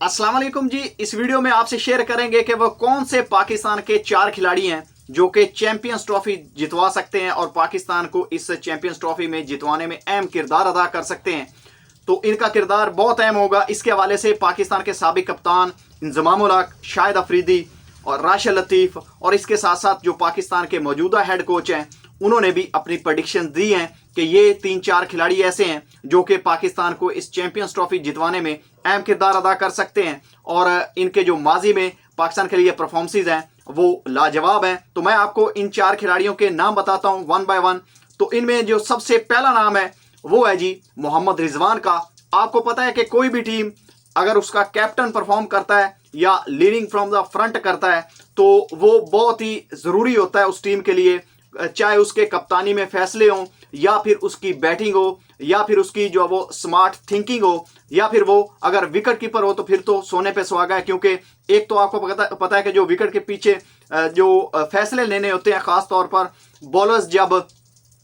अस्सलाम वालेकुम जी। इस वीडियो में आपसे शेयर करेंगे कि वो कौन से पाकिस्तान के 4 खिलाड़ी हैं जो कि चैंपियंस ट्रॉफी जितवा सकते हैं और पाकिस्तान को इस चैंपियंस ट्रॉफी में जितवाने में अहम किरदार अदा कर सकते हैं। तो इनका किरदार बहुत अहम होगा। इसके हवाले से पाकिस्तान के साबिक कप्तान इंजमाम उल हक, शाहिद अफरीदी और राशिद लतीफ़ और इसके साथ साथ जो पाकिस्तान के मौजूदा हेड कोच हैं उन्होंने भी अपनी प्रेडिक्शन दी हैं कि ये 3-4 खिलाड़ी ऐसे हैं जो कि पाकिस्तान को इस चैंपियंस ट्रॉफी जितवाने में अहम किरदार अदा कर सकते हैं और इनके जो माजी में पाकिस्तान के लिए परफॉर्मेंसेज हैं वो लाजवाब हैं। तो मैं आपको इन 4 खिलाड़ियों के नाम बताता हूं वन बाय वन। तो इनमें जो सबसे पहला नाम है वो है जी मोहम्मद रिजवान का। आपको पता है कि कोई भी टीम अगर उसका कैप्टन परफॉर्म करता है या लीडिंग फ्रॉम द फ्रंट करता है तो वो बहुत ही ज़रूरी होता है उस टीम के लिए, चाहे उसके कप्तानी में फैसले हों या फिर उसकी बैटिंग हो या फिर उसकी जो वो स्मार्ट थिंकिंग हो या फिर वो अगर विकेट कीपर हो तो फिर तो सोने पे सुहागा है। क्योंकि एक तो आपको पता है कि जो विकेट के पीछे जो फैसले लेने होते हैं, ख़ास तौर पर बॉलर्स जब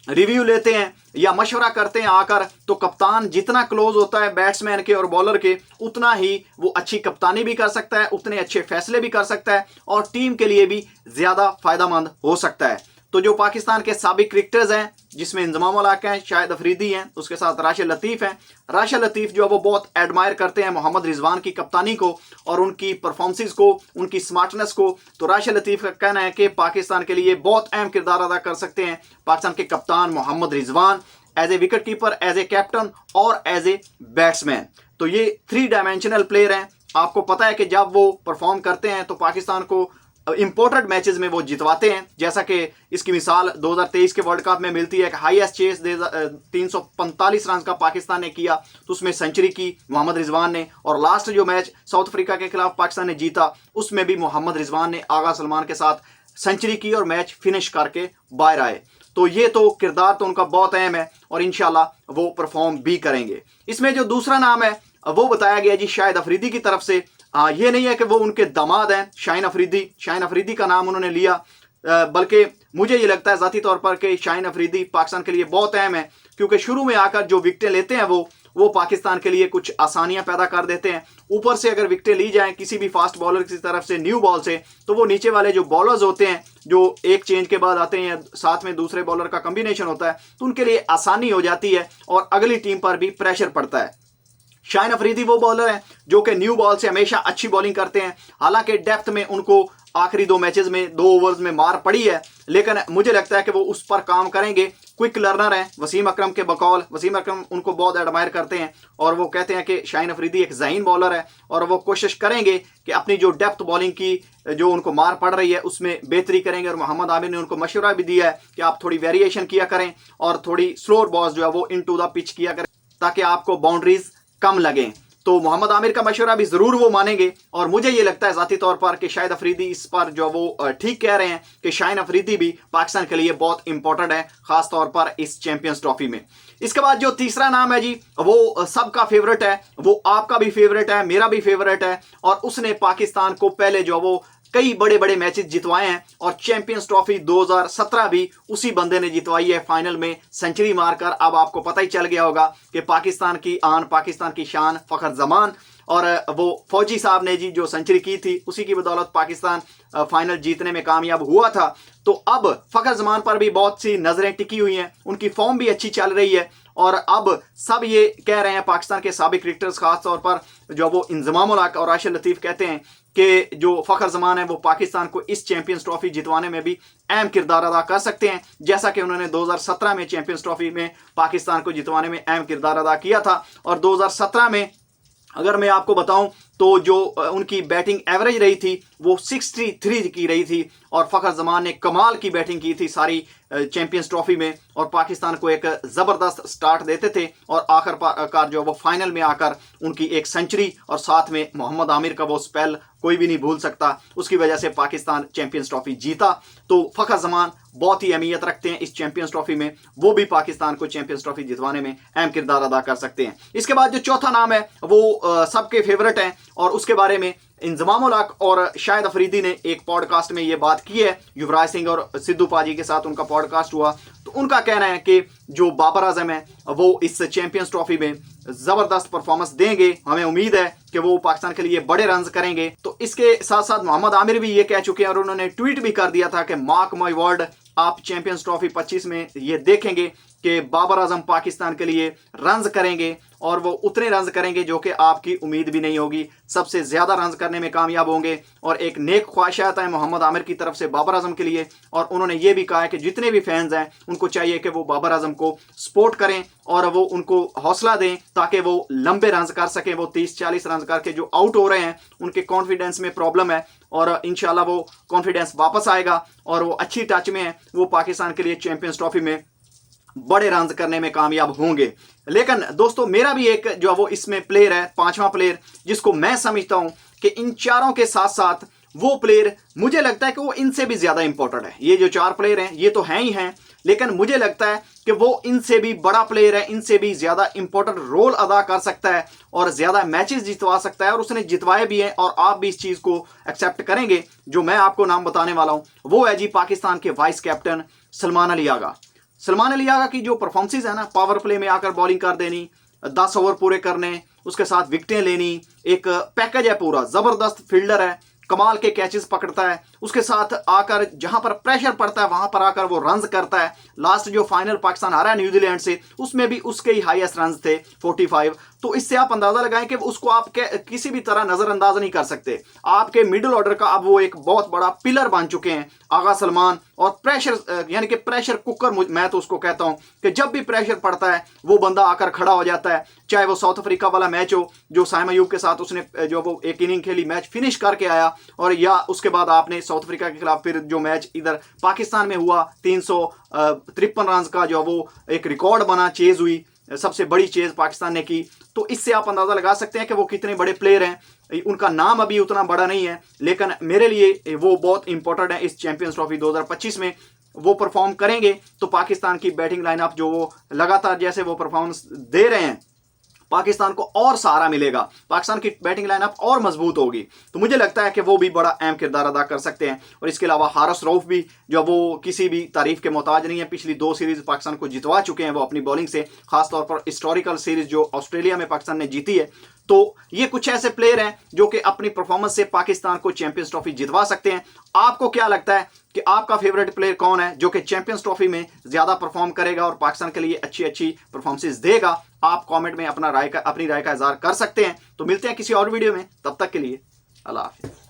रिव्यू लेते हैं या मशवरा करते हैं आकर, तो कप्तान जितना क्लोज होता है बैट्समैन के और बॉलर के उतना ही वो अच्छी कप्तानी भी कर सकता है, उतने अच्छे फैसले भी कर सकता है और टीम के लिए भी ज़्यादा फायदेमंद हो सकता है। तो जो पाकिस्तान के साबिक क्रिकेटर्स हैं जिसमें इंजमाम उल हक हैं, शाहिद अफरीदी हैं, उसके साथ राशिद लतीफ़ हैं। राशिद लतीफ़ जो है वो बहुत एडमायर करते हैं मोहम्मद रिजवान की कप्तानी को और उनकी परफॉर्मेंसेस को, उनकी स्मार्टनेस को। तो राशिद लतीफ़ का कहना है कि पाकिस्तान के लिए बहुत अहम किरदार अदा कर सकते हैं पाकिस्तान के कप्तान Mohammad Rizwan, as a wicket keeper, as a captain और एज ए बैट्समैन। तो ये 3 डायमेंशनल प्लेयर हैं। आपको पता है कि जब वो परफॉर्म करते हैं तो पाकिस्तान को इंपॉर्टेंट मैचेस में वो जितवाते हैं, जैसा कि इसकी मिसाल 2023 के वर्ल्ड कप में मिलती है कि हाईएस्ट चेस 345 रन का पाकिस्तान ने किया तो उसमें सेंचुरी की मोहम्मद रिजवान ने, और लास्ट जो मैच साउथ अफ्रीका के खिलाफ पाकिस्तान ने जीता उसमें भी मोहम्मद रिजवान ने आगा सलमान के साथ सेंचुरी की और मैच फिनिश करके बाहर आए। तो ये तो किरदार तो उनका बहुत अहम है और इंशाल्लाह वो परफॉर्म भी करेंगे। इसमें जो दूसरा नाम है वो बताया गया जी शाहिद अफरीदी की तरफ से। ये नहीं है कि वो उनके दामाद हैं शाहीन अफरीदी का नाम उन्होंने लिया, बल्कि मुझे ये लगता है ज़ाती तौर पर कि शाहीन अफरीदी पाकिस्तान के लिए बहुत अहम है क्योंकि शुरू में आकर जो विकेटें लेते हैं वो पाकिस्तान के लिए कुछ आसानियां पैदा कर देते हैं। ऊपर से अगर विकेटें ली जाएं किसी भी फास्ट बॉलर की तरफ से न्यू बॉल से तो वो नीचे वाले जो बॉलर्स होते हैं जो एक चेंज के बाद आते हैं, साथ में दूसरे बॉलर का कॉम्बिनेशन होता है, तो उनके लिए आसानी हो जाती है और अगली टीम पर भी प्रेशर पड़ता है। शाहीन अफरीदी वो बॉलर हैं जो कि न्यू बॉल से हमेशा अच्छी बॉलिंग करते हैं। हालांकि डेप्थ में उनको आखिरी 2 मैचेस में 2 ओवर्स में मार पड़ी है, लेकिन मुझे लगता है कि वो उस पर काम करेंगे। क्विक लर्नर हैं वसीम अकरम के बकौल। वसीम अकरम उनको बहुत एडमायर करते हैं और वो कहते हैं कि शाहीन अफरीदी एक ज़हीन बॉलर है और वो कोशिश करेंगे कि अपनी जो डेप्थ बॉलिंग की जो उनको मार पड़ रही है उसमें बेहतरी करेंगे। और मोहम्मद आमिर ने उनको मशवरा भी दिया है कि आप थोड़ी वेरिएशन किया करें और थोड़ी स्लोअर बॉल्स जो है वो इन टू द पिच किया करें ताकि आपको बाउंड्रीज कम लगें। तो मोहम्मद आमिर का मशवरा भी ज़रूर वो मानेंगे और मुझे ये लगता है ज़ाती तौर पर कि शाहिद अफरीदी इस पर जो वो ठीक कह रहे हैं कि शाहीन अफरीदी भी पाकिस्तान के लिए बहुत इंपॉर्टेंट है, ख़ास तौर पर इस चैंपियंस ट्रॉफी में। इसके बाद जो तीसरा नाम है जी वो सबका फेवरेट है, वो आपका भी फेवरेट है, मेरा भी फेवरेट है और उसने पाकिस्तान को पहले जो वो कई बड़े बड़े मैचेस जितवाए हैं और चैंपियंस ट्रॉफी 2017 भी उसी बंदे ने जितवाई है फाइनल में सेंचुरी मारकर। अब आपको पता ही चल गया होगा कि पाकिस्तान की आन, पाकिस्तान की शान फ़खर जमान और वो फौजी साहब ने जी जो सेंचुरी की थी उसी की बदौलत पाकिस्तान फाइनल जीतने में कामयाब हुआ था। तो अब फ़खर जमान पर भी बहुत सी नज़रें टिकी हुई हैं, उनकी फॉर्म भी अच्छी चल रही है और अब सब ये कह रहे हैं, पाकिस्तान के साबिक क्रिकेटर्स खास तौर पर जो वो इंजमाम उल हक और राशिद लतीफ़ कहते हैं कि जो फ़खर जमान है वो पाकिस्तान को इस चैंपियंस ट्रॉफी जितवाने में भी अहम किरदार अदा कर सकते हैं, जैसा कि उन्होंने 2017 में चैंपियंस ट्रॉफी में पाकिस्तान को जितवाने में अहम किरदार अदा किया था। और 2017 में अगर मैं आपको बताऊं तो जो उनकी बैटिंग एवरेज रही थी वो 63 की रही थी और फ़खर जमान ने कमाल की बैटिंग की थी सारी चैंपियंस ट्रॉफी में और पाकिस्तान को एक ज़बरदस्त स्टार्ट देते थे और आखिरकार जो वो फाइनल में आकर उनकी एक सेंचुरी और साथ में मोहम्मद आमिर का वो स्पेल कोई भी नहीं भूल सकता, उसकी वजह से पाकिस्तान चैंपियंस ट्रॉफी जीता। तो फ़खर जमान बहुत ही अहमियत रखते हैं इस चैंपियंस ट्रॉफी में, वो भी पाकिस्तान को चैंपियंस ट्रॉफी जितवाने में अहम किरदार अदा कर सकते हैं। इसके बाद जो चौथा नाम है वो सबके फेवरेट हैं और उसके बारे में इंजमाम उल हक और शाहिद अफरीदी ने एक पॉडकास्ट में ये बात की है। युवराज सिंह और सिद्धू पाजी के साथ उनका पॉडकास्ट हुआ तो उनका कहना है कि जो बाबर आजम है वो इस चैंपियंस ट्रॉफी में जबरदस्त परफॉर्मेंस देंगे। हमें उम्मीद है कि वो पाकिस्तान के लिए बड़े रन करेंगे। तो इसके साथ साथ मोहम्मद आमिर भी ये कह चुके हैं और उन्होंने ट्वीट भी कर दिया था कि मार्क माय वर्ड, आप चैंपियंस ट्रॉफी 25 में ये देखेंगे कि बाबर आजम पाकिस्तान के लिए रन्स करेंगे और वो उतने रन्स करेंगे जो कि आपकी उम्मीद भी नहीं होगी। सबसे ज्यादा रन्स करने में कामयाब होंगे। और एक नेक ख्वाहिशात है मोहम्मद आमिर की तरफ से बाबर आजम के लिए। और उन्होंने ये भी कहा है कि जितने भी फैंस हैं उनको चाहिए कि वो बाबर आजम को सपोर्ट करें और वो उनको हौसला दें ताकि वो लंबे रन्स कर सकें। वो 30-40 रन करके जो आउट हो रहे हैं उनके कॉन्फिडेंस में प्रॉब्लम है और इंशाल्लाह वो कॉन्फिडेंस वापस आएगा और वो अच्छी टच में है। वो पाकिस्तान के लिए चैंपियंस ट्रॉफी में बड़े रन करने में कामयाब होंगे। लेकिन दोस्तों मेरा भी एक जो वो इसमें प्लेयर है, पांचवां प्लेयर, जिसको मैं समझता हूं कि इन चारों के साथ साथ वो प्लेयर मुझे लगता है कि वो इनसे भी ज्यादा इंपॉर्टेंट है। ये जो 4 प्लेयर हैं ये तो हैं ही हैं, लेकिन मुझे लगता है कि वो इनसे भी बड़ा प्लेयर है, इनसे भी ज्यादा इंपॉर्टेंट रोल अदा कर सकता है और ज्यादा मैचेस जितवा सकता है और उसने जितवाए भी हैं। और आप भी इस चीज को एक्सेप्ट करेंगे। जो मैं आपको नाम बताने वाला हूं वो है जी पाकिस्तान के वाइस कैप्टन सलमान अली आगा। सलमान अली आगा की जो परफॉर्मेंसेज है ना, पावर प्ले में आकर बॉलिंग कर देनी, 10 ओवर पूरे करने, उसके साथ विकेटें लेनी, एक पैकेज है पूरा। जबरदस्त फील्डर है, कमाल के कैचेस पकड़ता है, उसके साथ आकर जहां पर प्रेशर पड़ता है वहां पर आकर वो रन्स करता है। लास्ट जो फाइनल पाकिस्तान हारा है न्यूजीलैंड से, उसमें भी उसके ही हाईएस्ट रन्स थे 45। तो इससे आप अंदाजा लगाएं कि उसको आप किसी भी तरह नजरअंदाज नहीं कर सकते। आपके मिडिल ऑर्डर का अब वो एक बहुत बड़ा पिलर बन चुके हैं आगा सलमान। और प्रेशर यानी कि प्रेशर कुकर मैं तो उसको कहता हूं कि जब भी प्रेशर पड़ता है वो बंदा आकर खड़ा हो जाता है। चाहे वो साउथ अफ्रीका वाला मैच हो जो साइम अयूब के साथ उसने जो वो एक इनिंग खेली, मैच फिनिश करके आया, और या उसके बाद आपने साउथ अफ्रीका के खिलाफ फिर जो मैच इधर पाकिस्तान में हुआ 353 रन का जो वो एक रिकॉर्ड बना, चेज हुई, सबसे बड़ी चेज पाकिस्तान ने की। तो इससे आप अंदाजा लगा सकते हैं कि वो कितने बड़े प्लेयर हैं। उनका नाम अभी उतना बड़ा नहीं है, लेकिन मेरे लिए वो बहुत इंपॉर्टेंट है। इस चैंपियंस ट्रॉफी 2025 में वो परफॉर्म करेंगे तो पाकिस्तान की बैटिंग लाइनअप जो वो लगातार जैसे वो परफॉर्मेंस दे रहे हैं, पाकिस्तान को और सहारा मिलेगा, पाकिस्तान की बैटिंग लाइनअप और मजबूत होगी। तो मुझे लगता है कि वो भी बड़ा अहम किरदार अदा कर सकते हैं। और इसके अलावा हारिस रऊफ भी जो वो किसी भी तारीफ के मोहताज नहीं है। पिछली 2 सीरीज पाकिस्तान को जितवा चुके हैं वो अपनी बॉलिंग से, खासतौर पर हिस्टोरिकल सीरीज जो ऑस्ट्रेलिया में पाकिस्तान ने जीती है। तो ये कुछ ऐसे प्लेयर हैं जो कि अपनी परफॉर्मेंस से पाकिस्तान को चैंपियंस ट्रॉफी जितवा सकते हैं। आपको क्या लगता है कि आपका फेवरेट प्लेयर कौन है जो कि चैंपियंस ट्रॉफी में ज्यादा परफॉर्म करेगा और पाकिस्तान के लिए अच्छी अच्छी परफॉर्मेंसेस देगा? आप कमेंट में अपनी राय का इजहार कर सकते हैं। तो मिलते हैं किसी और वीडियो में, तब तक के लिए अल्लाह हाफिज।